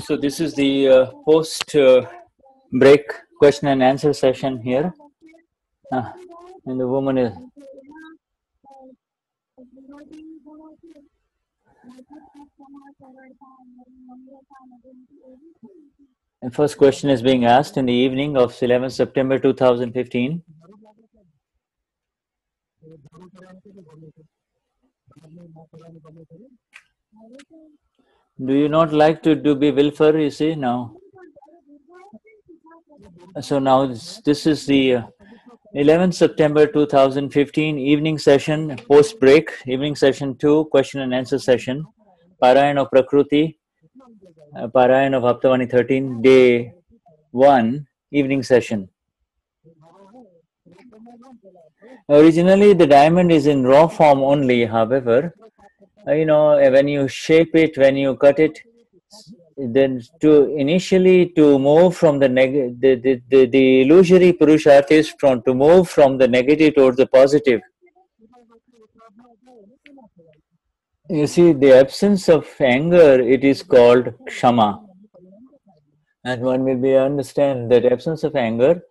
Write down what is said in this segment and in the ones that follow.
So this is the post break question and answer session here. And the woman is. And first question is being asked in the evening of 11th September 2015. Do you not like to be willful, you see, now? So now this is the 11th September 2015 evening session, post break, evening session 2, question and answer session, Parayan of Prakruti, Parayan of Haptavani 13, day 1, evening session. Originally the diamond is in raw form only, however, when you shape it, when you cut it, then to move from the illusory Purusharth is to move from the negative towards the positive. You see, the absence of anger, it is called Kshama. And one will be understand that absence of anger,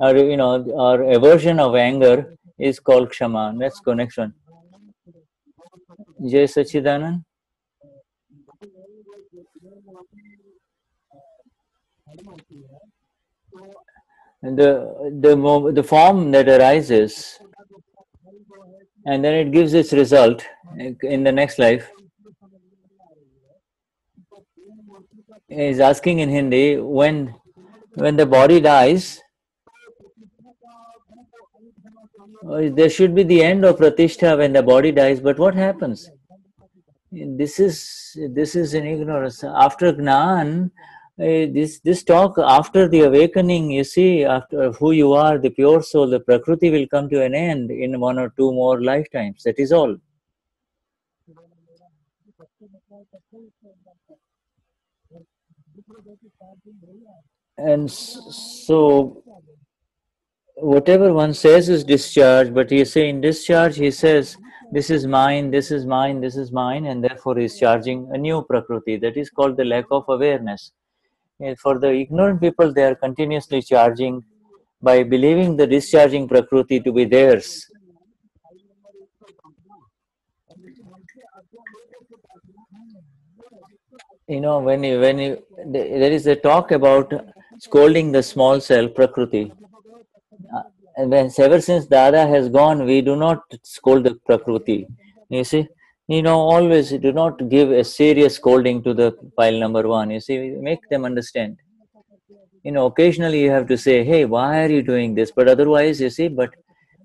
or aversion of anger is called Kshama. Let's go next one. Jai Sachidanand. And the form that arises, and then it gives its result in the next life. Is asking in Hindi, when the body dies, there should be the end of Pratishtha when the body dies, but what happens? This is an ignorance. After Gnan, this talk, after the awakening, you see, after who you are, the pure soul, the Prakriti will come to an end in 1 or 2 more lifetimes. That is all. And so, whatever one says is discharge, but you say in discharge, he says, this is mine, this is mine, this is mine, and therefore he is charging a new Prakriti. That is called the lack of awareness. And for the ignorant people, they are continuously charging by believing the discharging Prakriti to be theirs. When there is a talk about scolding the small self Prakriti. And ever since Dada has gone, we do not scold the Prakriti. You see, always do not give a serious scolding to the pile number 1. You see, make them understand. Occasionally you have to say, hey, why are you doing this? But otherwise, you see, but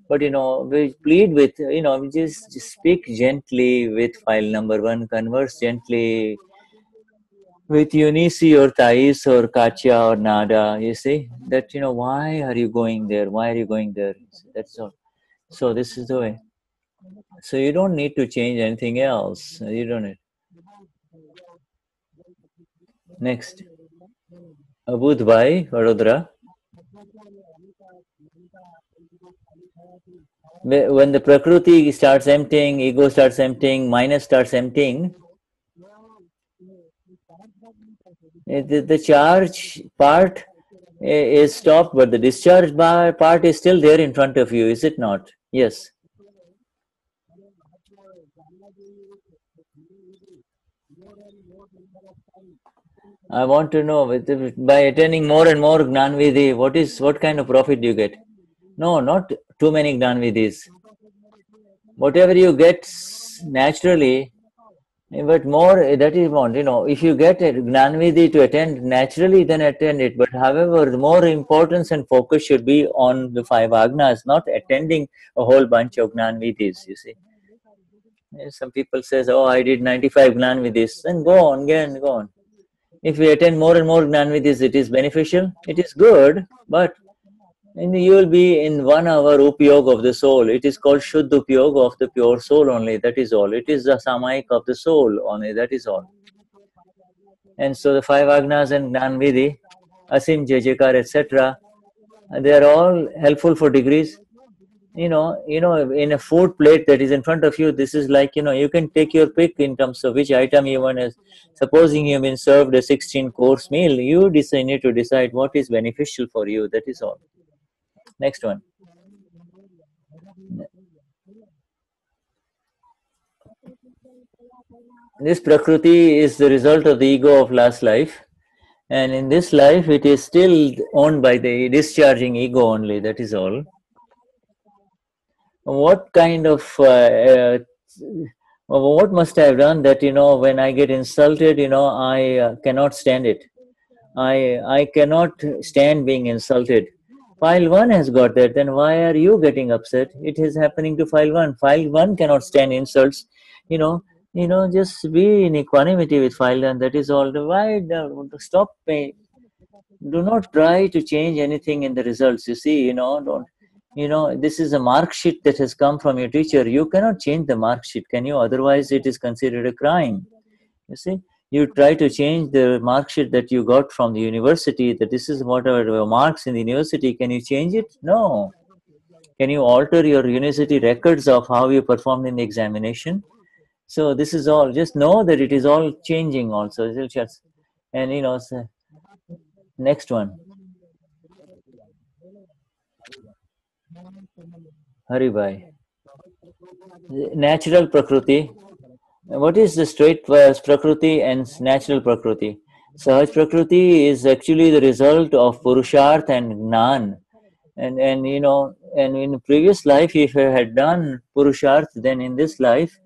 we plead with, we just speak gently with file number 1, converse gently with Eunice or Thais or Katya or Nada, you see, that, why are you going there? Why are you going there? That's all. So this is the way. So you don't need to change anything else. You don't need. Next. Abud Bhai, Vadodara. When the Prakriti starts emptying, ego starts emptying, minus starts emptying, the charge part is stopped, but the discharge part is still there in front of you, is it not? Yes. I want to know, by attending more and more Gnan Vidhi, what kind of profit do you get? No, not too many Gnan Vidhis. Whatever you get naturally, but more, that is what, if you get a Gnan Vidhi to attend naturally, then attend it. But however, the more importance and focus should be on the 5 Agnas, not attending a whole bunch of Gnan Vidhis, you see. Some people says, oh, I did 95 Gnan Vidhis, then go on, again, go on. If we attend more and more Gnan Vidhis, it is beneficial, it is good, but you will be in 1 hour upyog of the soul. It is called Shuddh upyog of the pure soul only, that is all. It is the Samayik of the soul only, that is all. And so the 5 Agnas and Gnan Vidhi, Asim, Jajekar, etc., they are all helpful for degrees. In a food plate that is in front of you, this is like, you can take your pick in terms of which item you want to. Supposing you've been served a 16-course meal, you need to decide what is beneficial for you. That is all. Next one. This Prakriti is the result of the ego of last life. And in this life, it is still owned by the discharging ego only. That is all. What kind of what must I have done that when I get insulted, I cannot stand it. I cannot stand being insulted. File 1 has got that. Then why are you getting upset? It is happening to file 1. File 1 cannot stand insults. You know, just be in equanimity with file 1. That is all. Why stop? Do not try to change anything in the results. You see, don't. This is a mark sheet that has come from your teacher. You cannot change the mark sheet, can you? Otherwise, it is considered a crime. You see, you try to change the mark sheet that you got from the university, that this is what are the marks in the university. Can you change it? No. Can you alter your university records of how you performed in the examination? So this is all. Just know that it is all changing also. And so next one. Haribhai. Natural Prakriti. What is the straight Prakriti and natural Prakriti? Sahaj Prakriti is actually the result of Purusharth and Gnan. And in previous life, if you had done Purusharth, then in this life,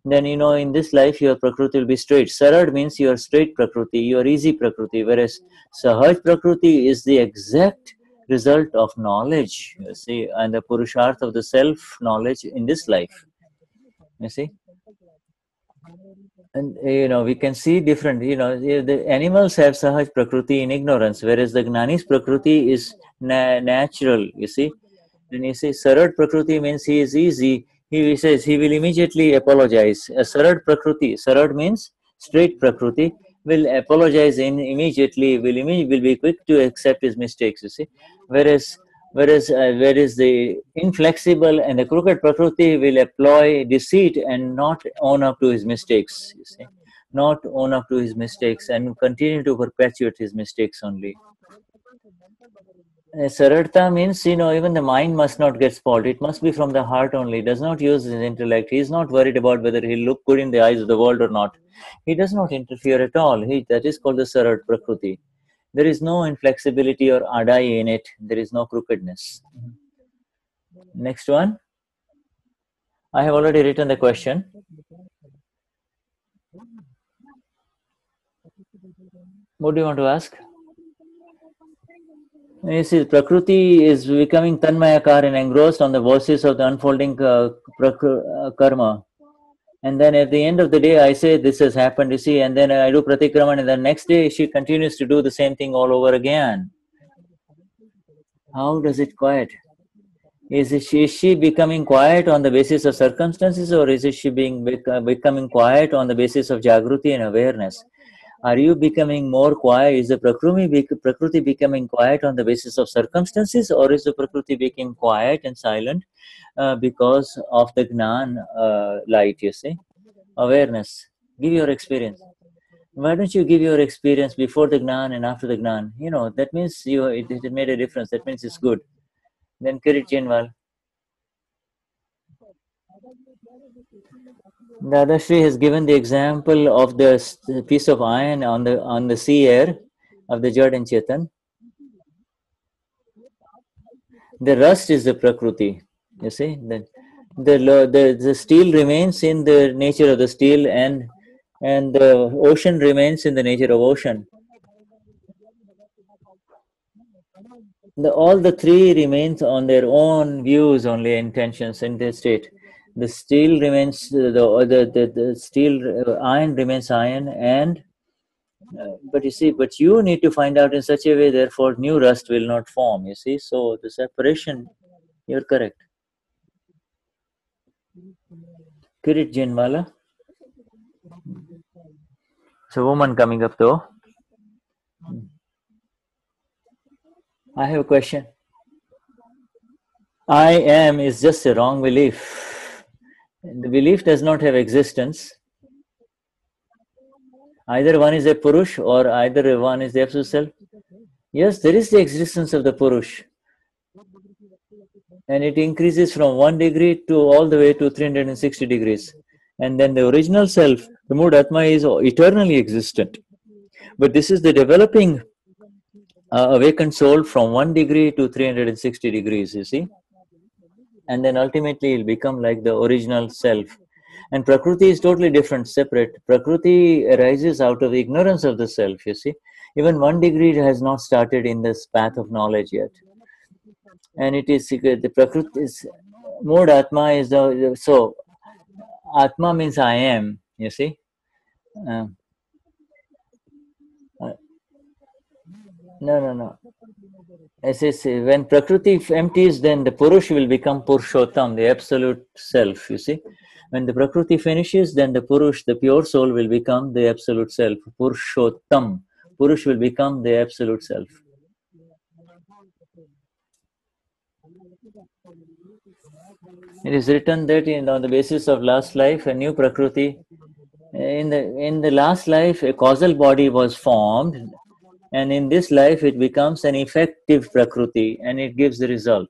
in this life your Prakriti will be straight. Sarad means your straight Prakriti, your easy Prakriti, whereas Sahaj Prakriti is the exact result of knowledge, you see, and the Purusharth of the self knowledge in this life. You see? And we can see different, the animals have Sahaj Prakriti in ignorance, whereas the Gnani's Prakriti is natural, you see. When you say Sarad Prakriti means he is easy, he says he will immediately apologize. A Sarad Prakriti, Sarad means straight Prakriti, will apologize immediately, will be quick to accept his mistakes, you see. Whereas the inflexible and the crooked Prakriti will employ deceit and not own up to his mistakes, you see. Not own up to his mistakes and continue to perpetuate his mistakes only. Sarartha means, even the mind must not get spoiled. It must be from the heart only. He does not use his intellect. He is not worried about whether he'll look good in the eyes of the world or not. He does not interfere at all. That is called the Sarat Prakriti. There is no inflexibility or adai in it. There is no crookedness. Next one. I have already written the question. What do you want to ask? You see, Prakriti is becoming Tanmayakar and engrossed on the voices of the unfolding karma. And then at the end of the day, I say this has happened, you see, and then I do Pratikraman, and the next day she continues to do the same thing all over again. How does it quiet? Is she becoming quiet on the basis of circumstances, or is she becoming quiet on the basis of Jagruti and awareness? Are you becoming more quiet? Is the Prakriti becoming quiet on the basis of circumstances, or is the Prakriti becoming quiet and silent because of the Gnan light, you see? Awareness. Give your experience. Why don't you give your experience before the Gnan and after the Gnan? That means it made a difference. That means it's good. Then Kirit Jinwal. Dadashri has given the example of the piece of iron on the sea air of the Jad and Chetan. The rust is the Prakriti. You see, the steel remains in the nature of the steel, and the ocean remains in the nature of ocean. All the three remains on their own views, only intentions in their state. The steel remains the steel iron remains iron, and but you need to find out in such a way, therefore new rust will not form, you see. So the separation, you're correct. Kirit Jinwala. So woman coming up though. I have a question. I am is just a wrong belief. The belief does not have existence. Either one is a Purush or either one is the Absolute Self. Yes, there is the existence of the Purush. And it increases from 1 degree to all the way to 360 degrees. And then the original self, the mood Atma, is eternally existent. But this is the developing awakened soul from 1 degree to 360 degrees, you see. And then ultimately it will become like the original self. And Prakriti is totally different, separate. Prakriti arises out of ignorance of the self, you see. Even 1 degree has not started in this path of knowledge yet. And it is the Prakriti is Mood Atma is the so Atma means I am, you see. No. As I say, when Prakriti empties, then the Purush will become Purushottam, the absolute self, you see. When the Prakriti finishes, then the Purush, the pure soul, will become the absolute self, Purushottam. Purush will become the absolute self. It is written that on the basis of last life, a new Prakriti. In the last life, a causal body was formed, and in this life, it becomes an effective Prakriti, and it gives the result.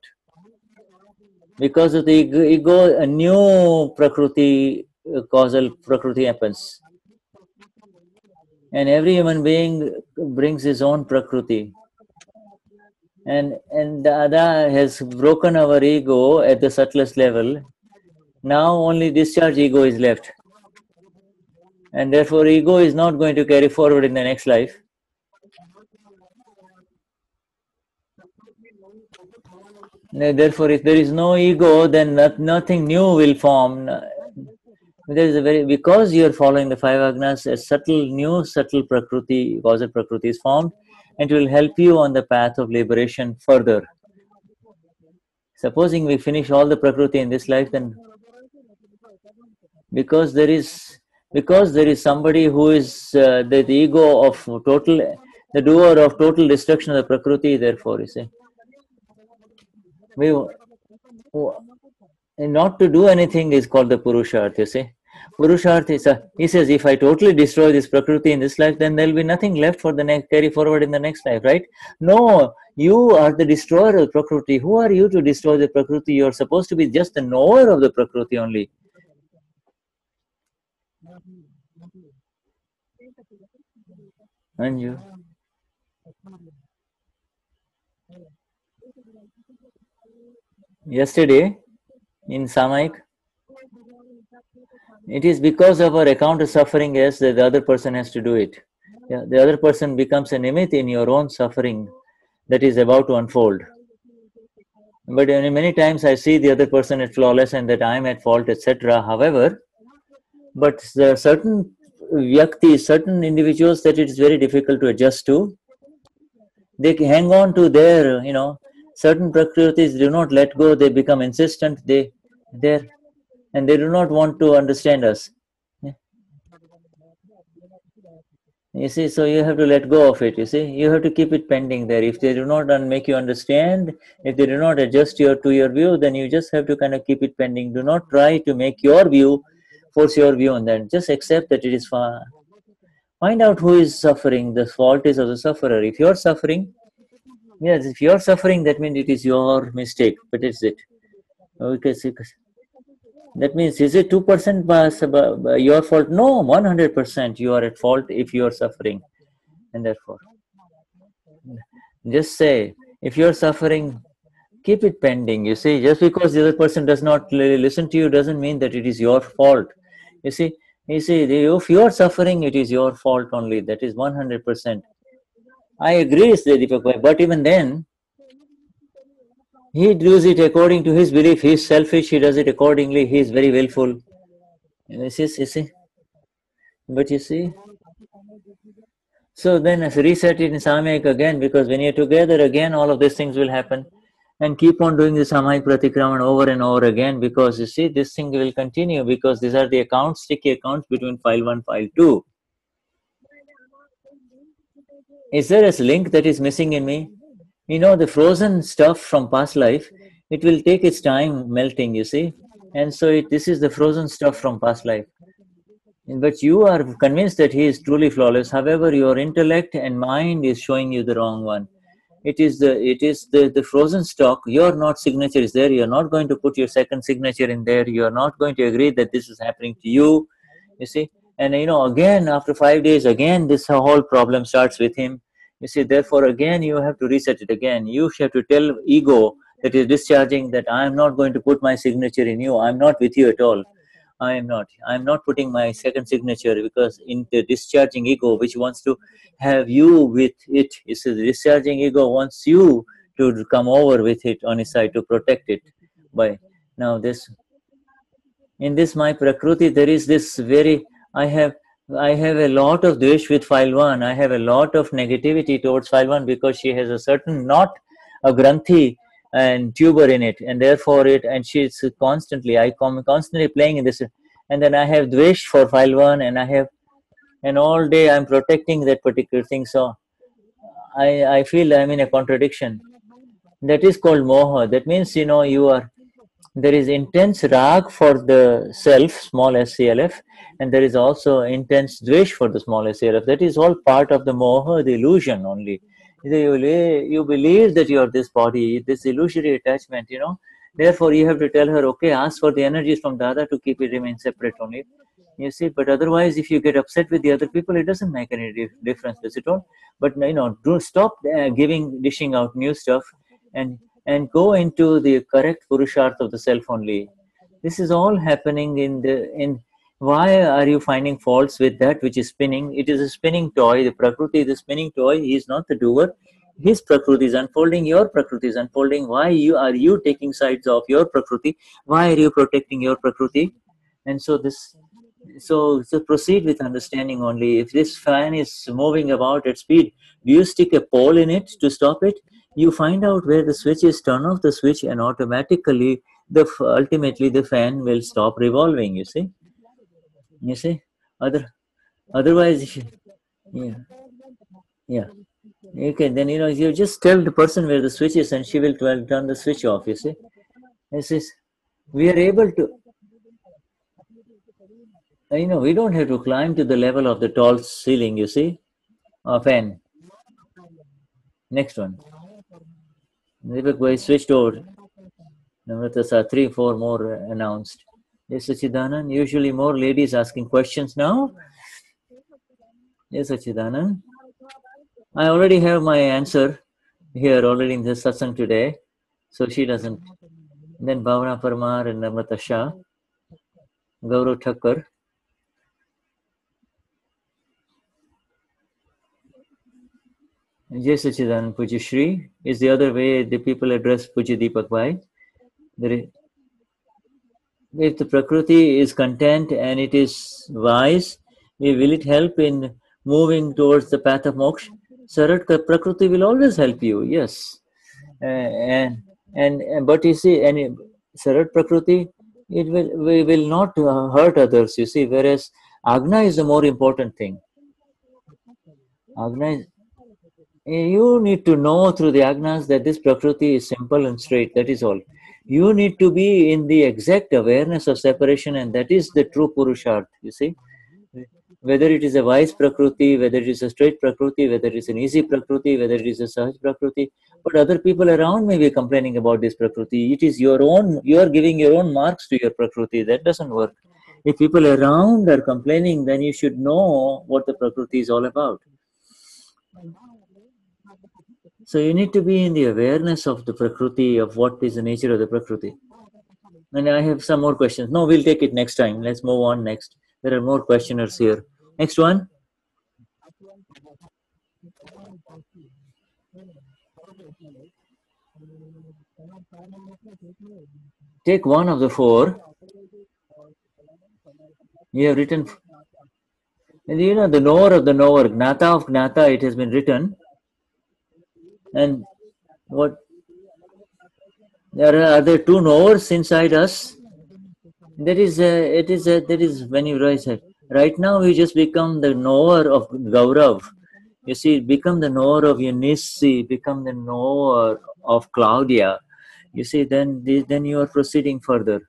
Because of the ego, a new Prakriti, causal Prakriti happens. And every human being brings his own Prakriti. And Dada has broken our ego at the subtlest level. Now only discharge ego is left. And therefore ego is not going to carry forward in the next life. Therefore, if there is no ego, then nothing new will form. There is because you are following the five agnas, a new subtle Prakriti, causal Prakriti is formed, and it will help you on the path of liberation further. Supposing we finish all the Prakriti in this life, then because there is somebody who is the ego of total, the doer of total destruction of the Prakriti, therefore, you see. Not to do anything is called the Purusharth, you see. Purusharth is he says, if I totally destroy this Prakriti in this life, then there will be nothing left for the next, carry forward in the next life, right? No, you are the destroyer of Prakriti. Who are you to destroy the Prakriti? You are supposed to be just the knower of the Prakriti only. And you? Yesterday, in Samaik, it is because of our account of suffering, yes, that the other person has to do it. Yeah, the other person becomes a nimit in your own suffering that is about to unfold. But many times I see the other person as flawless and that I am at fault, etc. However, but there are certain vyaktis, certain individuals that it is very difficult to adjust to. They hang on to their, certain prakritis do not let go. They become insistent. And they do not want to understand us. You see, so you have to let go of it. You see, you have to keep it pending there. If they do not make you understand, if they do not adjust to your view, then you just have to kind of keep it pending. Do not try to make your view, force your view on that. Just accept that it is far. Find out who is suffering. The fault is of the sufferer. If you are suffering, yes, if you are suffering, that means it is your mistake. But it's it. Okay, that means, is it 2% your fault? No, 100% you are at fault if you are suffering. And therefore, just say, if you are suffering, keep it pending. You see, just because the other person does not listen to you doesn't mean that it is your fault. You see, if you are suffering, it is your fault only. That is 100%. I agree, Deepak Bhai, but even then, he does it according to his belief. He is selfish. He does it accordingly. He is very willful. You see. But you see. So then reset it in Samayik again, because when you're together again, all of these things will happen. And keep on doing the Samayik Pratikraman over and over again, because you see, this thing will continue, because these are the accounts, sticky accounts between file 1, file 2. Is there a link that is missing in me? The frozen stuff from past life it will take its time melting, you see. And so this is the frozen stuff from past life. But you are convinced that he is truly flawless. However, your intellect and mind is showing you the wrong one. It is the frozen stock. Your not signature is there. You're not going to put your second signature in there. You're not going to agree that this is happening to you. You see, and again after 5 days, again this whole problem starts with him. You see, therefore again you have to reset it again. You have to tell ego that is discharging that I am not going to put my signature in you. I'm not with you at all. I am not. I'm not putting my second signature, because in the discharging ego, which wants to have you with it, is the discharging ego wants you to come over with it on his side to protect it. By now, in this my Prakruti, there is this very. I have a lot of dvesh with file one. I have a lot of negativity towards file one because she has a certain not a granthi and tuber in it, and therefore she's constantly constantly playing in this, and then I have dvesh for file one, and all day I'm protecting that particular thing. So I feel I'm in a contradiction. That is called moha. That means there is intense rag for the self, small sclf, and there is also intense dvesh for the small sclf. That is all part of the moha, the illusion only. You believe that you are this body, this illusory attachment, Therefore, you have to tell her, okay, ask for the energies from Dada to keep it remain separate only. You see, but otherwise, if you get upset with the other people, it doesn't make any difference, does it all? But do stop dishing out new stuff, and go into the correct purusharth of the self only. This is all happening in. Why are you finding faults with that which is spinning? It is a spinning toy. The Prakriti is a spinning toy. He is not the doer. His Prakriti is unfolding. Your Prakriti is unfolding. Why are you taking sides of your Prakriti? Why are you protecting your Prakriti? And so proceed with understanding only. If this fan is moving about at speed, do you stick a pole in it to stop it? You find out where the switch is, turn off the switch, and automatically ultimately the fan will stop revolving. You see. Otherwise, yeah, yeah. Okay, then you just tell the person where the switch is, and she will turn the switch off. You see, we are able to. We don't have to climb to the level of the tall ceiling. You see, fan. Next one. Deepak Bhai switched over. Namrata 3-4 more announced. Yes, Sachidanand. Usually more ladies asking questions now. Yes, Sachidanand. I already have my answer here already in the satsang today. So she doesn't. Then Bhavana Parmar and Namrata Shah. Gaurav Thakkar. Jai Sachidanand Puji Shri is the other way the people address Puji Deepak Bhai. If the Prakriti is content and it is wise, will it help in moving towards the path of moksha? Sarat Prakriti will always help you, yes. But you see, Sarat Prakriti, we will not hurt others, you see, whereas Agna is the more important thing. Agna is, you need to know through the Agnas that this Prakriti is simple and straight, that is all. You need to be in the exact awareness of separation, and that is the true Purusharth, you see. Whether it is a wise Prakriti, whether it is a straight Prakriti, whether it is an easy Prakriti, whether it is a Sahaj Prakriti, but other people around may be complaining about this Prakriti. It is your own, you are giving your own marks to your Prakriti. That doesn't work. If people around are complaining, then you should know what the Prakriti is all about. So you need to be in the awareness of the Prakriti, of what is the nature of the Prakriti. And I have some more questions. No, we'll take it next time. Let's move on next. There are more questioners here. Next one. Take one of the four. You have written, and the knower of the knower, Gnata of Gnata, it has been written. And what? Are there two knowers inside us? There is when you raise it. Right now, we just become the knower of Gaurav. You see, become the knower of Eunice, become the knower of Claudia. You see, then you are proceeding further.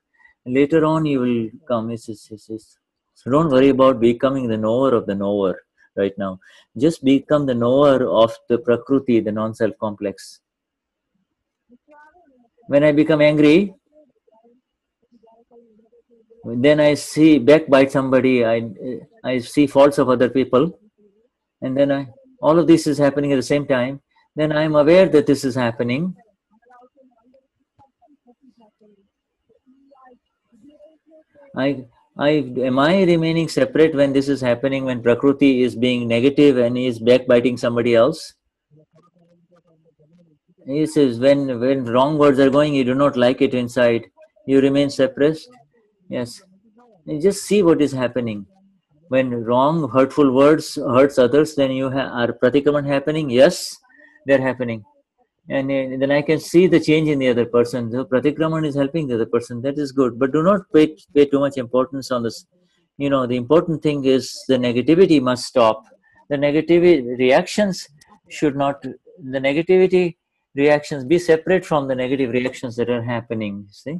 Later on, you will come. So don't worry about becoming the knower of the knower right now. Just become the knower of the Prakriti, the non-self complex. When I become angry, then I see backbite somebody. I see faults of other people, and then all of this is happening at the same time. Then I am aware that this is happening. Am I remaining separate when this is happening, when Prakriti is being negative and is backbiting somebody else? He says, when wrong words are going, you do not like it inside. You remain suppressed. Yes. You just see what is happening. When wrong, hurtful words hurts others, then you are pratikraman happening. Yes, they're happening. And then I can see the change in the other person. The pratikraman is helping the other person. That is good. But do not pay too much importance on this. The important thing is the negativity must stop. The negativity reactions should not, the negativity reactions be separate from the negative reactions that are happening. See?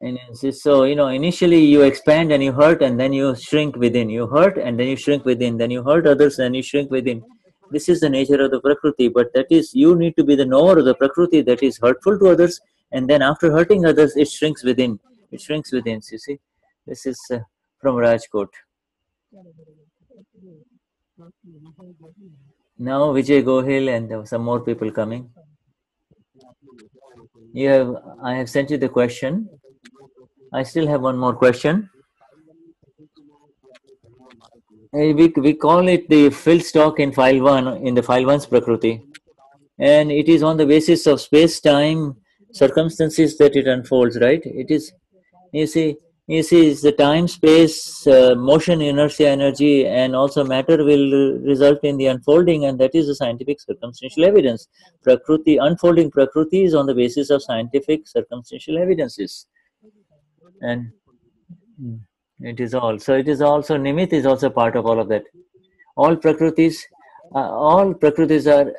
And so, initially you expand and you hurt and then you shrink within. You hurt and then you shrink within. Then you hurt others and you shrink within. This is the nature of the Prakriti, but that is, you need to be the knower of the Prakriti that is hurtful to others, and then after hurting others, it shrinks within. It shrinks within, you see. This is from Rajkot. Now Vijay Gohil and some more people coming. I have sent you the question. I still have one more question. We call it the fill stock in file 1, in the file 1's Prakriti. And it is on the basis of space-time circumstances that it unfolds, right? It is, you see, it's the time, space, motion, inertia, energy, and also matter will result in the unfolding, and that is the scientific circumstantial evidence. Prakriti, unfolding Prakriti is on the basis of scientific circumstantial evidences. And it is all. So it is also, Nimit is also part of all of that. All Prakritis are,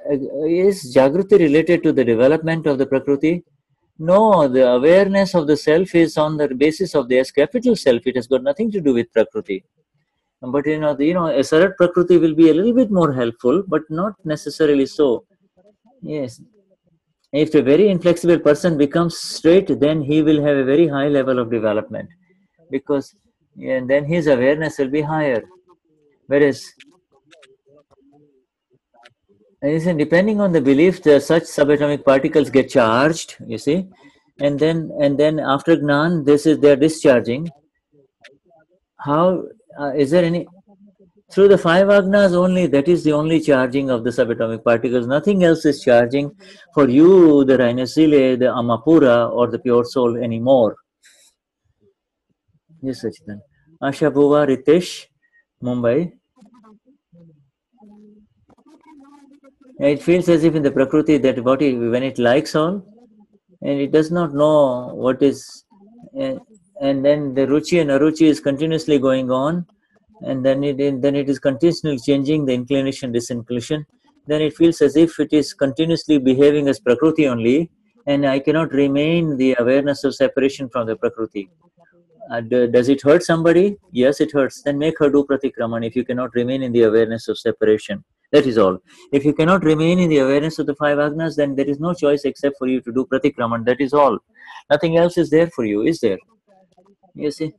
is Jagruti related to the development of the Prakriti? No, the awareness of the self is on the basis of the S capital self. It has got nothing to do with Prakriti. But a Sarat Prakriti will be a little bit more helpful, but not necessarily so. Yes. If a very inflexible person becomes straight, then he will have a very high level of development, because then his awareness will be higher. Whereas, depending on the belief, such subatomic particles get charged, you see, and then after Gnan, they are discharging. How is there any? Through the 5 agnas only, that is the only charging of the subatomic particles. Nothing else is charging for you, the Rhinocele, the Amapura, or the pure soul anymore. Yes, Sachidan. Asha Bhuva, Ritesh, Mumbai. It feels as if in the Prakriti that body, when it likes all, and it does not know what is, and then the Ruchi and Aruchi is continuously going on, and then it is continuously changing the inclination, disinclination. Then it feels as if it is continuously behaving as Prakriti only, and I cannot remain the awareness of separation from the Prakriti. Does it hurt somebody? Yes, it hurts. Then make her do pratikraman if you cannot remain in the awareness of separation. That is all. If you cannot remain in the awareness of the 5 agnas, then there is no choice except for you to do pratikraman. That is all. Nothing else is there for you, is there? You see?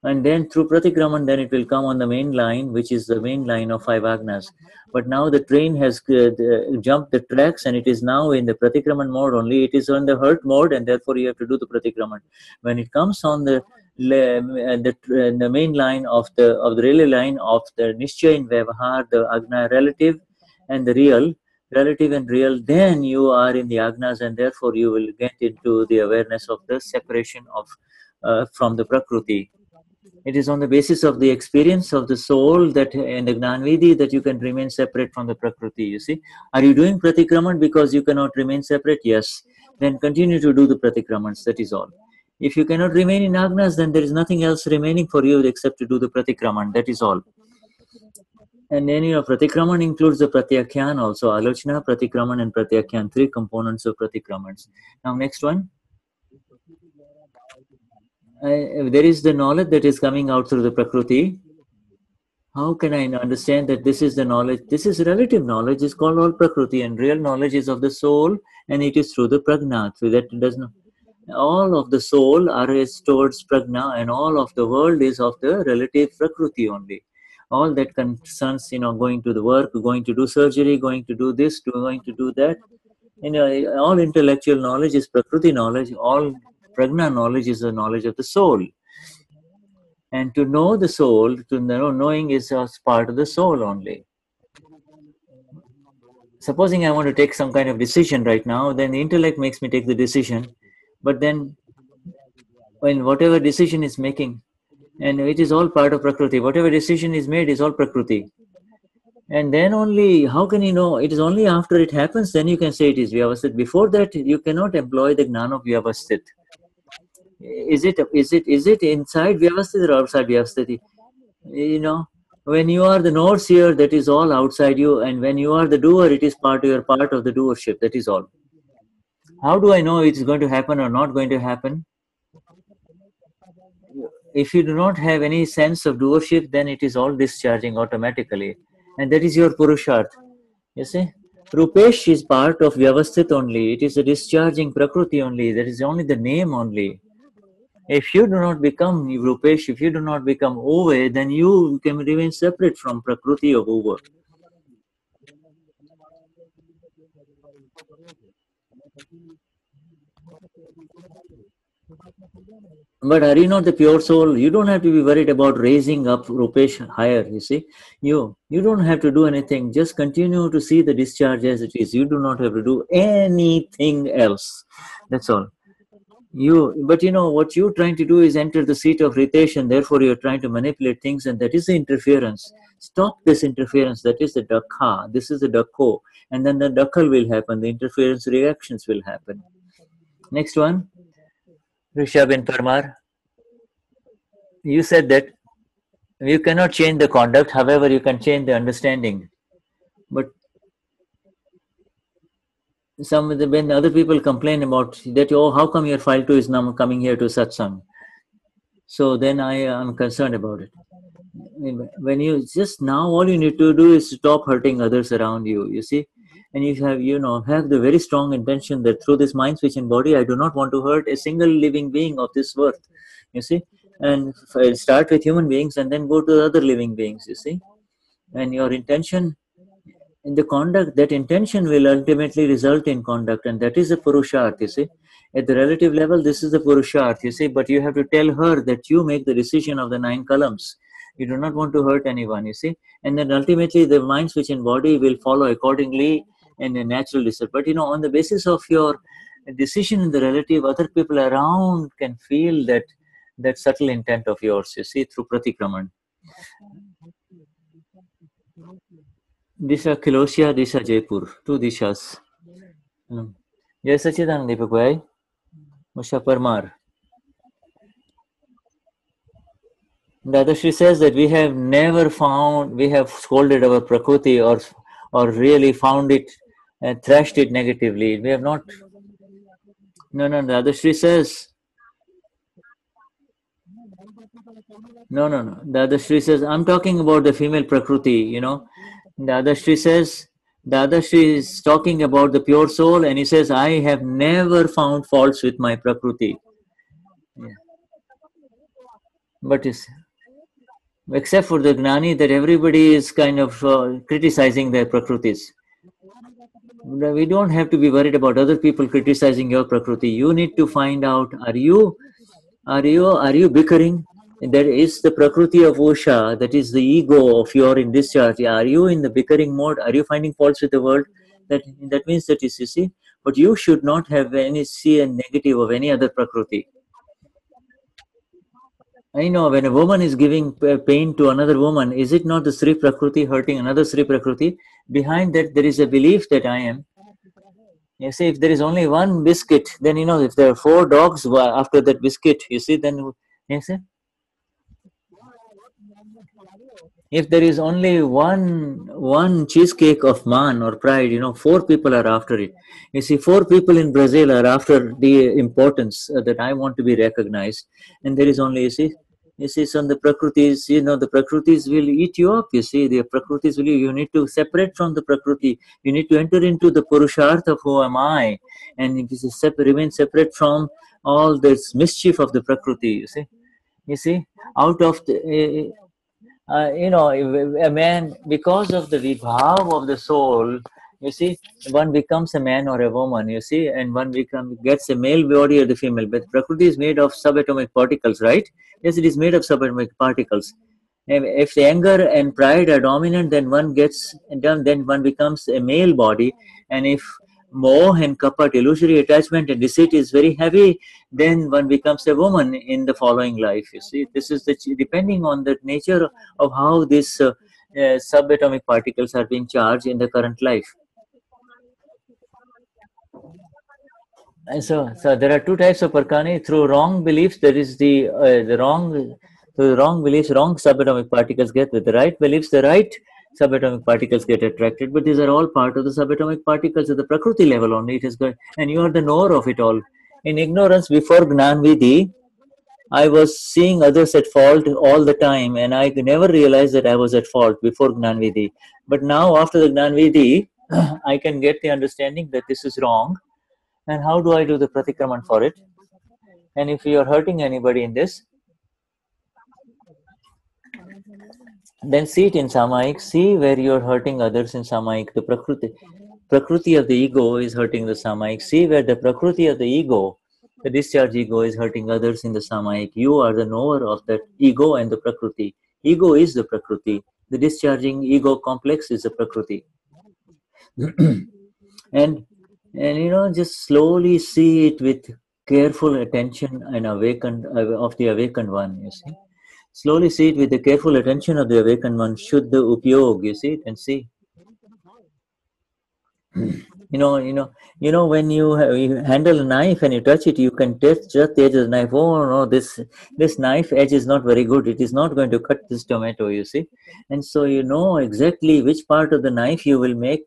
And then through pratikraman, then it will come on the main line, which is the main line of 5 agnas. But now the train has jumped the tracks, and it is now in the pratikraman mode only. It is on the hurt mode, and therefore you have to do the pratikraman. When it comes on the main line of the relay line of the Nishchay in Vyavahar, the Agna relative and the real, relative and real, then you are in the Agnas, and therefore you will get into the awareness of the separation of from the Prakriti. It is on the basis of the experience of the soul that in the Gnanvidhi that you can remain separate from the Prakriti, you see. Are you doing pratikraman because you cannot remain separate? Yes. Then continue to do the pratikramans, that is all. If you cannot remain in Agnas, then there is nothing else remaining for you except to do the pratikraman, that is all. And then, Pratikraman includes the Pratyakyan also. Alochana, Pratikraman and Pratyakyan, 3 components of Pratikramans. Now, next one. There is the knowledge that is coming out through the Prakriti. How can I understand that this is the knowledge? This is relative knowledge. It's called all Prakriti, and real knowledge is of the soul, and it is through the Prajna. So that does not. All of the soul are is towards Prajna, and all of the world is of the relative Prakriti only. All that concerns, going to the work, going to do surgery, going to do this, going to do that. All intellectual knowledge is Prakriti knowledge. All Prajna knowledge is the knowledge of the soul. And to know the soul, knowing is as part of the soul only. Supposing I want to take some kind of decision right now, then the intellect makes me take the decision. But then, when whatever decision is making, and it is all part of Prakriti, whatever decision is made is all Prakriti. And then only, how can you know? It is only after it happens, then you can say it is Vyavasthit. Before that, you cannot employ the Gnana of Vyavasthit. Is it inside Vyavasthit or outside Vyavasthit? When you are the knower-seer, that is all outside you, and when you are the doer, it is part of the doership. That is all. How do I know it is going to happen or not going to happen? If you do not have any sense of doership, then it is all discharging automatically, and that is your Purusharth. You see, Rupesh is part of Vyavasthit only. It is a discharging Prakriti only. That is only the name only. If you do not become Rupesh, if you do not become Ove, then you can remain separate from Prakriti of Ove. But are you not the pure soul? You don't have to be worried about raising up Rupesh higher, you see. You don't have to do anything. Just continue to see the discharge as it is. You do not have to do anything else. That's all. But what you're trying to do is enter the seat of Ritesh, and therefore you're trying to manipulate things, and that is the interference. Stop this interference. That is the dakha. This is the dakho. And then the dakhal will happen. The interference reactions will happen. Next one. Rishabh and Parmar. You said that you cannot change the conduct, however, you can change the understanding. But when other people complain about that, how come your file 2 is now coming here to satsang? So then I am concerned about it. When you just now, all you need to do is stop hurting others around you, you see. And you have the very strong intention that through this mind, speech and body, I do not want to hurt a single living being of this worth, you see. And start with human beings and then go to other living beings, you see. And your intention in the conduct, that intention will ultimately result in conduct, and that is the Purusharth, you see. At the relative level, this is the Purusharth, you see, but you have to tell her that you make the decision of the 9 columns. You do not want to hurt anyone, you see. And then ultimately the mind, speech and body will follow accordingly in a natural result. But on the basis of your decision in the relative, other people around can feel that subtle intent of yours, you see, through Pratikraman. Disha Kilosia, Disha Jaipur, 2 dishas. Jai Sachidanand Deepak Bhai, Musha Parmar. Dadashri says that we have scolded our Prakriti or really found it and thrashed it negatively. We have not. No, Dadashri says. No. Dadashri says, I'm talking about the female Prakriti, Dadashri is talking about the pure soul, and he says, I have never found faults with my Prakriti. Yeah. But except for the Gnani, that everybody is kind of criticizing their Prakritis. We don't have to be worried about other people criticizing your Prakriti. You need to find out, are you bickering? That is the Prakriti of Osha, that is the ego of your in discharge. Are you in the bickering mode? Are you finding faults with the world? That means that is, you see. But you should not have see a negative of any other Prakriti. I know when a woman is giving pain to another woman, is it not the Sri Prakriti hurting another Sri Prakriti? Behind that, there is a belief that I am. You see, if there is only one biscuit, then if there are 4 dogs after that biscuit, you see, then you see. If there is only one cheesecake of man or pride, four people are after it. You see, four people in Brazil are after the importance that I want to be recognized, and there is only you see some the prakrutis, the prakrutis will eat you up. You see, the prakrutis will you need to separate from the prakriti. You need to enter into the purusharth of who am I, and it is remain separate from all this mischief of the prakriti. You see, out of the a man, because of the vibhav of the soul, you see, one becomes a man or a woman, you see, and one gets a male body or the female. But Prakriti is made of subatomic particles, right? Yes, it is made of subatomic particles. And if the anger and pride are dominant, then one gets done, then one becomes a male body. And if moh and kapat, illusory attachment and deceit is very heavy, then one becomes a woman in the following life. You see, this is depending on the nature of how these subatomic particles are being charged in the current life. And so there are two types of parkani. Through wrong beliefs, there is the wrong. Through the wrong beliefs, wrong subatomic particles get. With the right beliefs, the right subatomic particles get attracted. But these are all part of the subatomic particles at the prakriti level only. It is good, and you are the knower of it all. In ignorance, before Gnan Vidhi, I was seeing others at fault all the time, and I never realized that I was at fault before Gnan Vidhi. But now, after the Gnan Vidhi, I can get the understanding that this is wrong, and how do I do the pratikraman for it? And if you are hurting anybody in this, then see it in samayik. See where you are hurting others in samayik. The prakriti of the ego is hurting the samayik. See where the prakriti of the ego, the discharge ego, is hurting others in the samayik. You are the knower of that ego and the prakriti. Ego is the prakriti. The discharging ego complex is the prakriti. and just slowly see it with careful attention and awakened of the awakened one. You see, slowly see it with the careful attention of the awakened one. Should the upyog, you see it and see. When you handle a knife and you touch it, you can touch just the edge of the knife. Oh no, this knife edge is not very good. It is not going to cut this tomato. You see, and so you know exactly which part of the knife you will make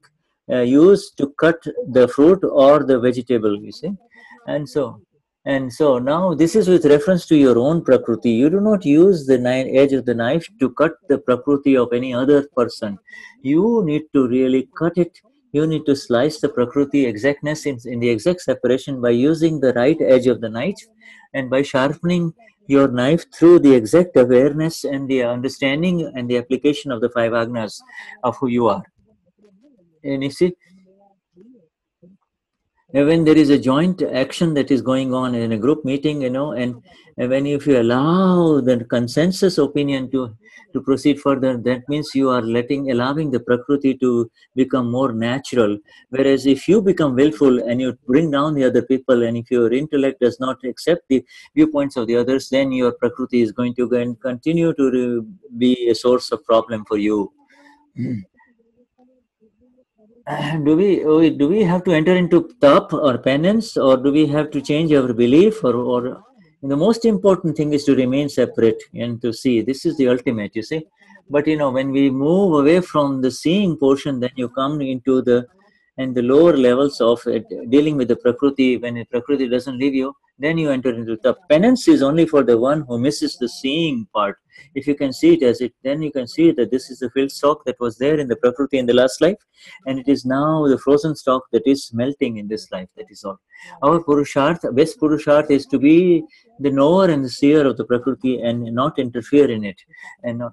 use to cut the fruit or the vegetable. You see, and so now this is with reference to your own prakriti. You do not use the edge of the knife to cut the prakriti of any other person. You need to really cut it. You need to slice the prakriti exactness in the exact separation by using the right edge of the knife and by sharpening your knife through the exact awareness and the understanding and the application of the five agnas of who you are. And you see, when there is a joint action that is going on in a group meeting, and when if you allow the consensus opinion to proceed further, that means you are allowing the prakriti to become more natural. Whereas if you become willful and you bring down the other people, and if your intellect does not accept the viewpoints of the others, then your prakriti is going to continue to be a source of problem for you. Do we have to enter into tap or penance, or do we have to change our belief, or the most important thing is to remain separate and to see. This is the ultimate, you see. But when we move away from the seeing portion, then you come into the lower levels of dealing with the prakriti. When the prakriti doesn't leave you, then you enter into the penance. Is only for the one who misses the seeing part. If you can see it as it, then you can see that this is the filled stock that was there in the prakriti in the last life, and it is now the frozen stock that is melting in this life. That is all. Our purusharth, best purusharth, is to be the knower and the seer of the prakriti and not interfere in it, and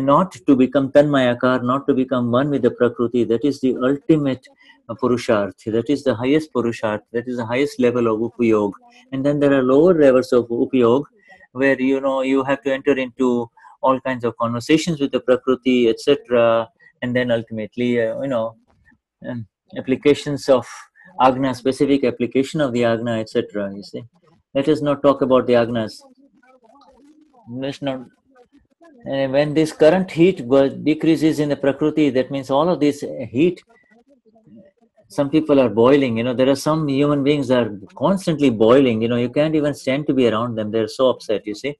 not to become tanmayakar, not to become one with the prakriti. That is the ultimate purusharth. That is the highest purusharth. That is the highest level of upayog. And then there are lower levels of upayog, where you have to enter into all kinds of conversations with the prakriti, etc., and then ultimately applications of agna, specific application of the agna, etc. You see, let us not talk about the agnas. Let's not. And when this current heat decreases in the prakriti, that means all of this heat, some people are boiling. There are some human beings that are constantly boiling. You can't even stand to be around them. They're so upset, you see.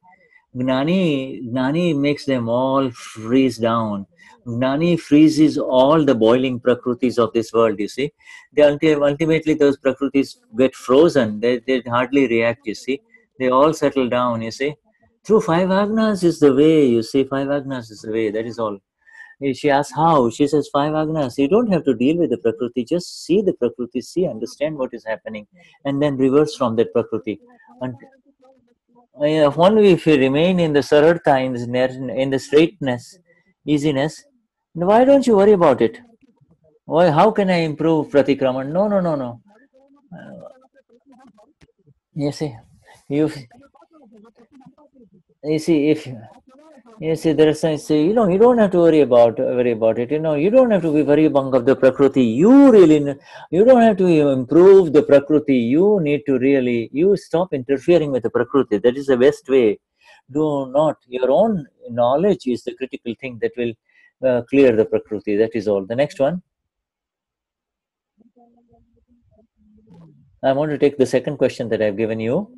Gnani makes them all freeze down. Gnani freezes all the boiling prakrutis of this world, you see. Ultimately, those prakrutis get frozen. They hardly react, you see. They all settle down, you see. Through five agnas is the way, you see. Five agnas is the way, that is all. She asks how. She says, five agnas. You don't have to deal with the prakriti. Just see the prakriti, see, understand what is happening, and then reverse from that prakriti. And only if you remain in the sarartha, in the straightness, easiness, why don't you worry about it? Why? How can I improve pratikraman? No, no, no, no. You see, you, you see, if you see, there is say, you don't have to worry about it. You don't have to be very bang of the prakriti. You really, you don't have to improve the prakriti. You need to really, you stop interfering with the prakriti. That is the best way. Do not. Your own knowledge is the critical thing that will clear the prakriti. That is all. The next one, I want to take the second question that I've given you.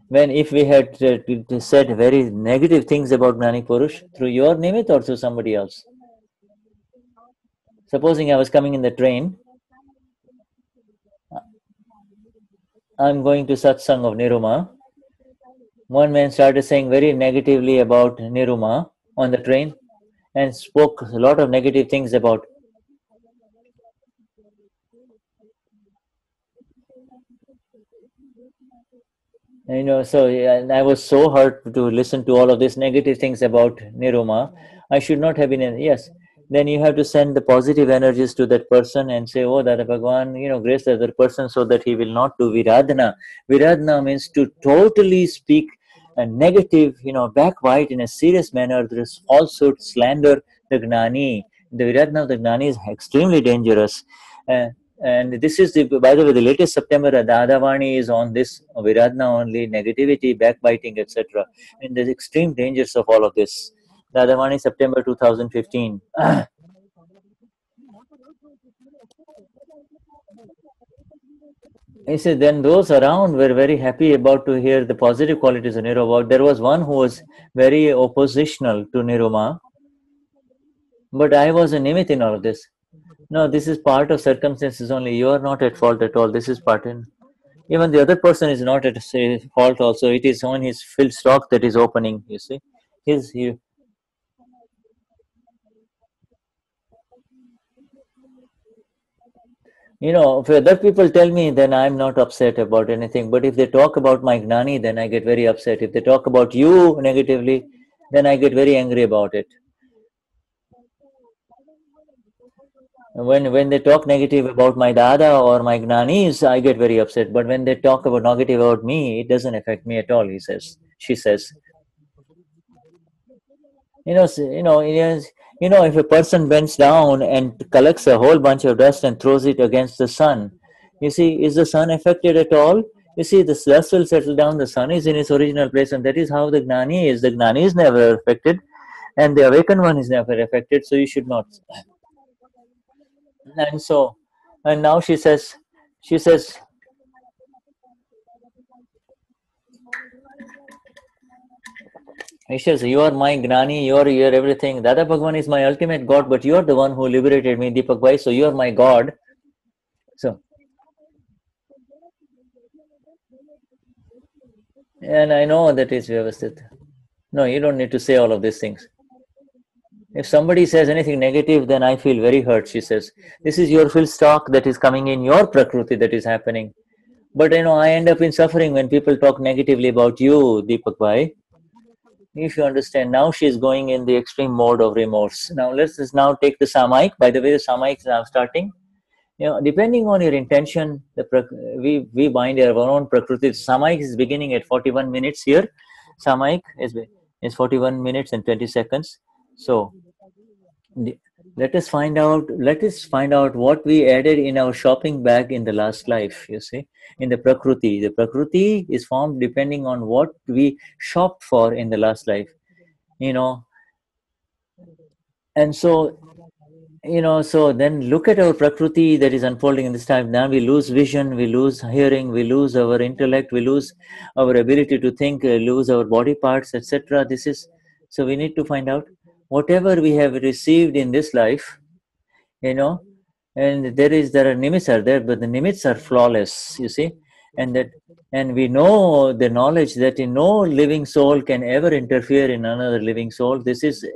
When if we had said very negative things about Gnani Purush through your nimit or through somebody else. Supposing I was coming in the train, I'm going to satsang of Niruma. One man started saying very negatively about Niruma on the train and spoke a lot of negative things about. So yeah, I was so hurt to listen to all of these negative things about Niruma. I should not have been. Yes, then you have to send the positive energies to that person and say, "Oh, Dada Bhagwan, grace the other person so that he will not do viradhana." Viradhana means to totally speak a negative, backbite in a serious manner. There is falsehood, slander, the gnani. The viradhana of the gnani is extremely dangerous. Uh, and this is by the way, the latest September Dadavani is on this Viradna only, negativity, backbiting, etc. And there's extreme dangers of all of this. Dadavani September 2015. I said then those around were very happy about to hear the positive qualities of Niroma. There was one who was very oppositional to Niroma, but I was a nimit in all of this. No, this is part of circumstances only. You are not at fault at all. This is part in. Even the other person is not at fault also. It is on his filled stock that is opening, you see. He, if other people tell me, then I'm not upset about anything. But if they talk about my gnani, then I get very upset. If they talk about you negatively, then I get very angry about it. When they talk negative about my dada or my gnanis, I get very upset. But when they talk about negative about me, it doesn't affect me at all. She says. If a person bends down and collects a whole bunch of dust and throws it against the sun, you see, is the sun affected at all? You see, the dust will settle down, the sun is in its original place, and that is how the gnani is. The gnani is never affected, and the awakened one is never affected, so you should not. And so, and now she says, he says, you are my gnani, you're everything. Dada Bhagwan is my ultimate God, but you're the one who liberated me, Deepak Bhai, so you're my God. So, and I know that is Vyavasthit. No, you don't need to say all of these things. If somebody says anything negative, then I feel very hurt, she says. This is your full stock that is coming in your Prakruti that is happening. But I end up in suffering when people talk negatively about you, Deepak Bhai. If you understand, now she is going in the extreme mode of remorse. Now let's just now take the Samaik. By the way, the Samaik is now starting. Depending on your intention, we bind our own Prakriti. Samaik is beginning at 41 minutes here. Samaik is 41 minutes and 20 seconds. So let us find out what we added in our shopping bag in the last life. You see, in the Prakriti is formed depending on what we shopped for in the last life. you know and so So then look at our Prakriti that is unfolding in this time. Now we lose vision, we lose hearing, we lose our intellect, we lose our ability to think, lose our body parts, etc. This is so we need to find out whatever we have received in this life, you know, and there are nimitz are there, but the nimitz are flawless, you see, and that and we know the knowledge that in no living soul can ever interfere in another living soul. This is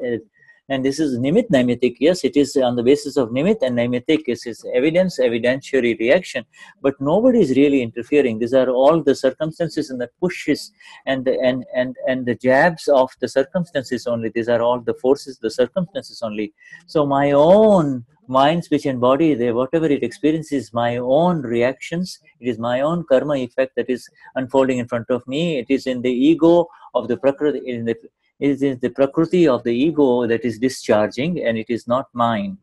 and this is nimit naimitic. Yes, it is on the basis of nimit and naimitic. This is evidence, evidentiary reaction, but nobody is really interfering. These are all the circumstances and the pushes and the jabs of the circumstances only. These are all the forces, the circumstances only. So my own mind, speech, and body, whatever it experiences, my own reactions, it is my own karma effect that is unfolding in front of me. It is in the ego of the prakriti, it is the prakriti of the ego that is discharging, and it is not mine.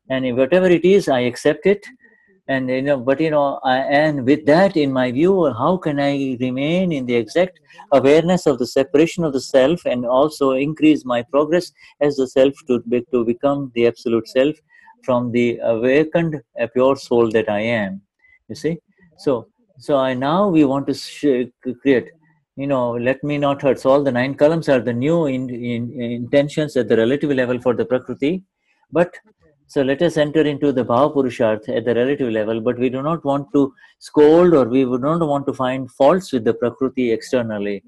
And whatever it is, I accept it. And and with that in my view, how can I remain in the exact awareness of the separation of the self, and also increase my progress as the self to become the absolute self from the awakened pure soul that I am. You see, so I now we want to create. Let me not hurt. So all the 9 columns are the new intentions at the relative level for the Prakriti, but so let us enter into the Bhava Purusharth at the relative level, but we do not want to scold, or we would not want to find faults with the Prakriti externally.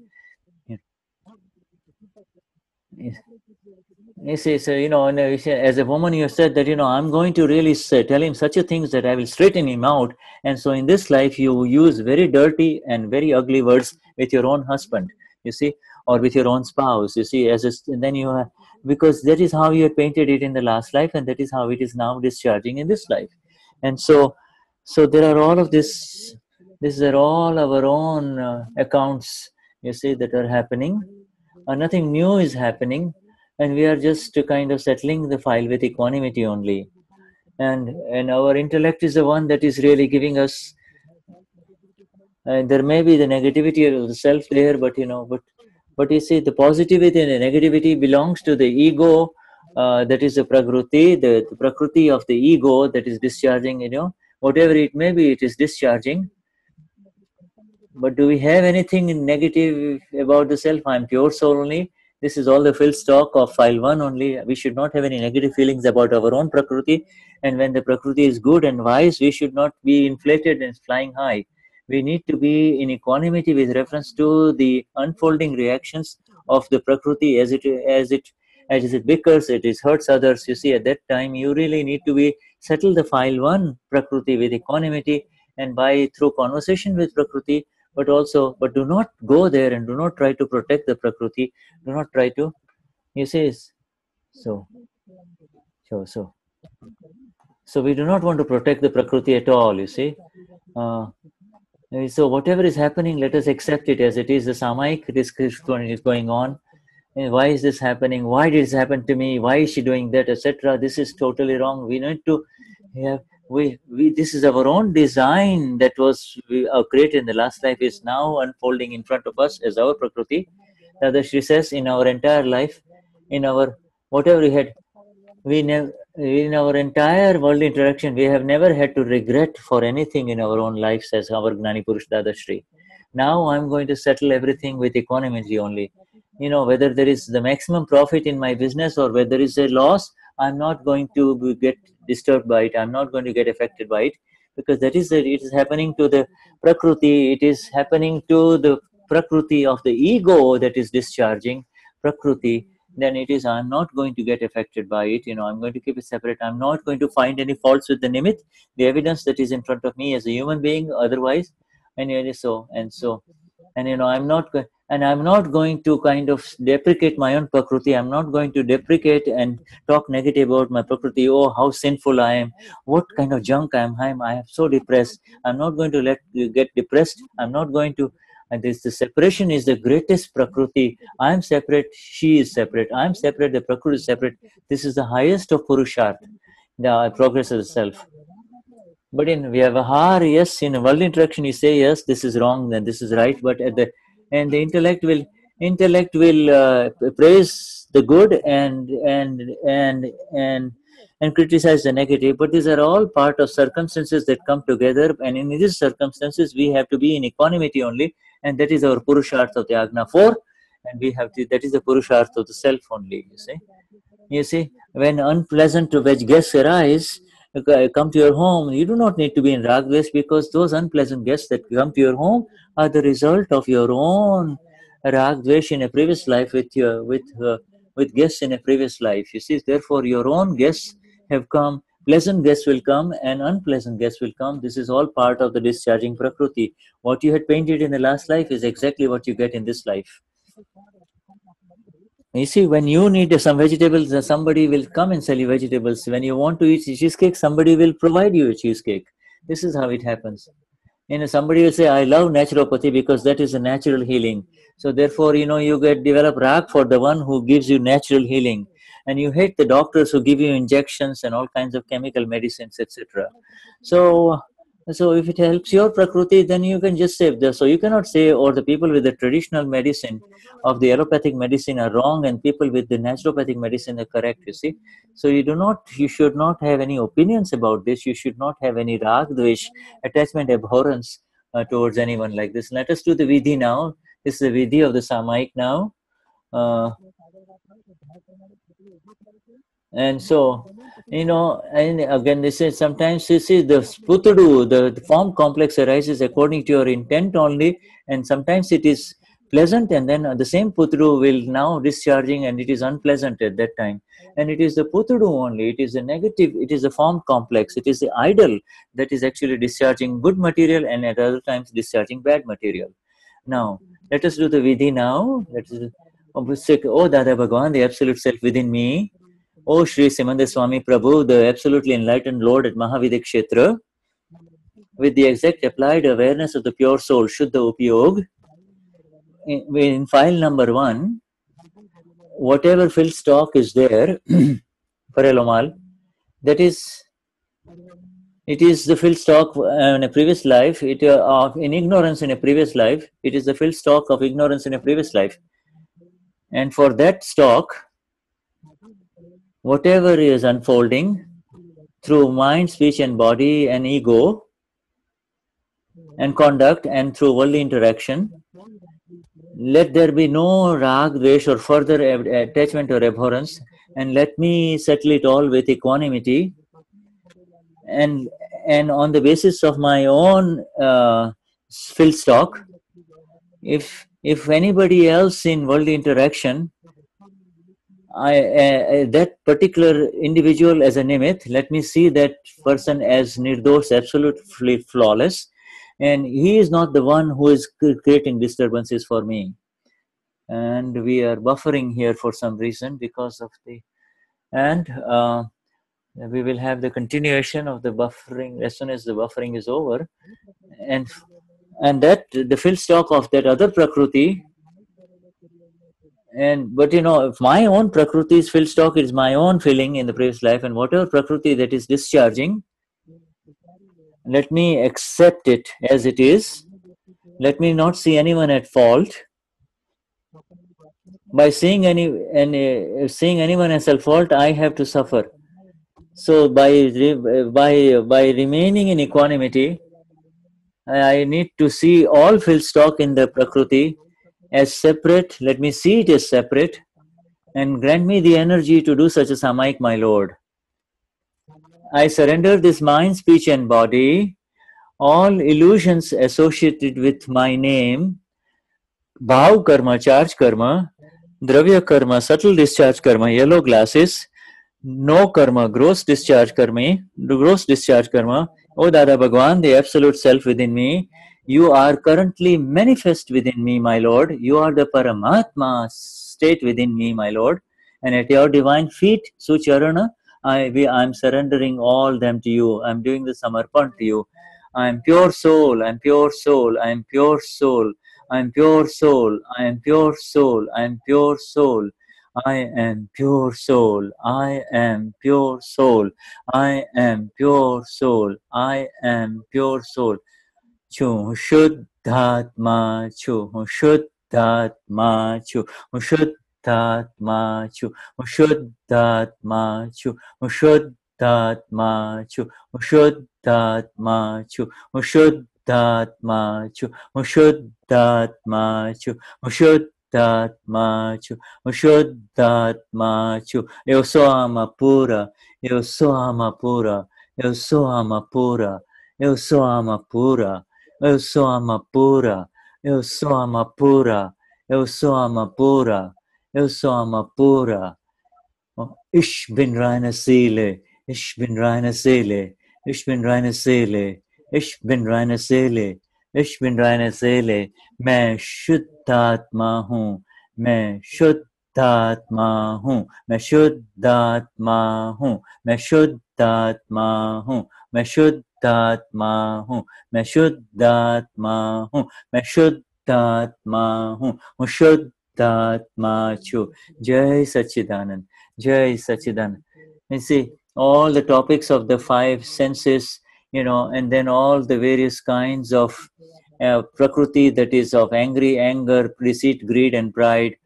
You see, so, and, as a woman, you said that, I'm going to really tell him such a things that I will straighten him out. And so in this life, you use very dirty and very ugly words with your own husband, you see, or with your own spouse, you see, and then you have, because that is how you had painted it in the last life, and that is how it is now discharging in this life. And so there are all of these are all our own accounts, you see, that are happening. Nothing new is happening, and we are just kind of settling the file with equanimity only. And our intellect is the one that is really giving us. There may be the negativity of the self there, but you see, the positivity and the negativity belongs to the ego. That is the prakriti, the prakriti of the ego that is discharging. Whatever it may be, it is discharging. But do we have anything negative about the self? I'm pure soul only. This is all the fill stock of file 1 only. We should not have any negative feelings about our own prakriti. And when the prakriti is good and wise, we should not be inflated and flying high. We need to be in equanimity with reference to the unfolding reactions of the prakriti as it bickers, it hurts others. You see, at that time, you really need to be settle the file 1 prakriti with equanimity, and by through conversation with prakriti, but do not go there and do not try to protect the prakriti. Do not try to, you see, so so so we do not want to protect the prakriti at all, you see. So whatever is happening, let us accept it as it is. The samayik discussion is going on. And why is this happening? Why did this happen to me? Why is she doing that, etc.? This is totally wrong. We need to have we this is our own design that was created in the last life, is now unfolding in front of us as our prakriti. She says, in our entire life, in our whatever we had, we never, in our entire world interaction, we have never had to regret for anything in our own life, says our Gnani Purush Dadashri. Now I'm going to settle everything with equanimity only. Whether there is the maximum profit in my business or whether there is a loss, I'm not going to get disturbed by it. I'm not going to get affected by it, because it is happening to the prakriti. It is happening to the prakriti of the ego that is discharging prakriti. Then it is, I'm not going to get affected by it. I'm going to keep it separate. I'm not going to find any faults with the nimit, the evidence that is in front of me as a human being otherwise. And I'm not going to kind of deprecate my own prakriti. I'm not going to deprecate and talk negative about my prakriti. Oh, how sinful I am. What kind of junk I am. I am so depressed. I'm not going to let you get depressed. I'm not going to. And the separation is the greatest prakriti. I am separate. She is separate. I am separate. The prakriti is separate. This is the highest of purusharth. The progress of the self. But in Vyavahar, yes, in world interaction, you say yes, this is wrong, then this is right. But the intellect will praise the good and criticize the negative. But these are all part of circumstances that come together, and in these circumstances we have to be in equanimity only, and that is our Purushartha of the Agna 4, and we have to, that is the Purushartha of the self only, You see, when unpleasant guests arise, come to your home, you do not need to be in Ragdvesh, because those unpleasant guests that come to your home are the result of your own Ragdvesh in a previous life with guests in a previous life. You see, therefore your own guests have come, pleasant guests will come and unpleasant guests will come. This is all part of the discharging Prakriti. What you had painted in the last life is exactly what you get in this life. You see, when you need some vegetables, somebody will come and sell you vegetables. When you want to eat cheesecake, somebody will provide you a cheesecake. This is how it happens. Somebody will say, I love naturopathy because that is a natural healing. So therefore, you develop rag for the one who gives you natural healing. And you hate the doctors who give you injections and all kinds of chemical medicines, etc. So if it helps your Prakriti, then you can just save this. So you cannot say, or the people with the traditional medicine of the allopathic medicine are wrong and people with the naturopathic medicine are correct, you see. So you should not have any opinions about this. You should not have any rag, dvesh, attachment, abhorrence towards anyone like this. Let us do the vidhi now. This is the vidhi of the Samaik now. And so, and again, this is sometimes this is the putudu, the form complex arises according to your intent only, and sometimes it is pleasant, and then the same putudu will now discharging, and it is unpleasant at that time. And it is the putudu only, it is the negative, it is the form complex, it is the idol that is actually discharging good material, and at other times discharging bad material. Now, let us do the vidhi now. Let us say, oh Dada Bhagwan, the absolute self within me. Oh Sri Simanda Swami Prabhu, the absolutely enlightened Lord at Mahavidya Kshetra, with the exact applied awareness of the pure soul, Shuddha Upyog, in file number 1, whatever fill stock is there, Parelomal, that is, it is the fill stock in a previous life, in ignorance in a previous life, it is the fill stock of ignorance in a previous life. And for that stock, whatever is unfolding through mind, speech and body and ego and conduct and through worldly interaction, let there be no rag, dvesh or further attachment or abhorrence, and let me settle it all with equanimity, and on the basis of my own fill stock, if anybody else in worldly interaction, that particular individual as a nimit, let me see that person as nirdosh, absolutely flawless, and he is not the one who is creating disturbances for me. And we are buffering here for some reason because of the, and we will have the continuation of the buffering as soon as the buffering is over, and that the fill stock of that other Prakriti. But if my own Prakriti's fill stock is my own feeling in the previous life, and whatever Prakriti that is discharging, let me accept it as it is. Let me not see anyone at fault. By seeing anyone as at fault, I have to suffer. So by remaining in equanimity, I need to see all fill stock in the Prakriti as separate. Let me see it as separate, and grant me the energy to do such a Samaik, my Lord. I surrender this mind, speech and body, all illusions associated with my name, bhav karma, charge karma, dravya karma, subtle discharge karma, yellow glasses, no karma, gross discharge karma. Oh Dada Bhagwan, the absolute self within me, you are currently manifest within me, my Lord. You are the Paramatma state within me, my Lord. And at your divine feet, Sucharana, I am surrendering all them to you. I am doing the Samarpan to you. I am pure soul, I am pure soul, I am pure soul, I am pure soul, I am pure soul, I am pure soul. I am pure soul, I am pure soul, I am pure soul, I am pure soul. Chu Shuddhatma Chu Shuddhatma Chu Shuddhatma Shuddhatmachu, Shuddhatmachu, Shuddhatmachu, Shuddhatmachu, Shuddhatmachu, Shuddhatmachu, Shuddhatmachu, Shuddhatmachu. Eu sou a alma pura, eu sou a alma pura, eu sou a alma pura, eu sou a alma pura, eu sou a alma pura, eu sou a alma pura, eu sou a alma pura, eu sou a alma pura. Ich bin reine Seele, ich bin reine Seele, ich bin reine Seele, ich bin reine Seele, ich bin reine Seele. मैं शुद्ध आत्मा हूँ, मैं शुद्ध आत्मा हूँ, मैं शुद्ध आत्मा हूँ, मैं शुद्ध आत्मा हूँ, मैं शुद्ध आत्मा हूँ, मैं शुद्ध आत्मा हूँ, मैं शुद्ध आत्मा हूँ, मैं शुद्ध आत्मा छु. जय सच्चिदानंद. Jai Sachidanand. You see, all the topics of the five senses, and then all the various kinds of Prakriti, that is of anger, deceit, greed, and pride,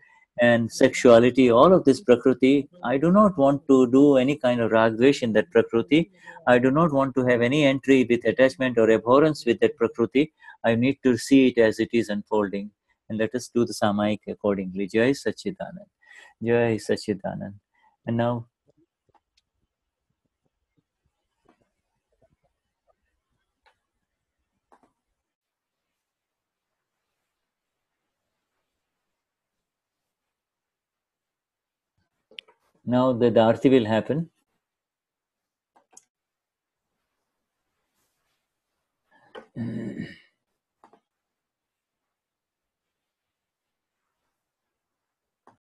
and sexuality, all of this Prakriti, I do not want to do any kind of ragvesh in that Prakriti. I do not want to have any entry with attachment or abhorrence with that Prakriti. I need to see it as it is unfolding. And let us do the Samaik accordingly. Jai Sachidanand. Jai Sachidanand. And now, the Arti will happen.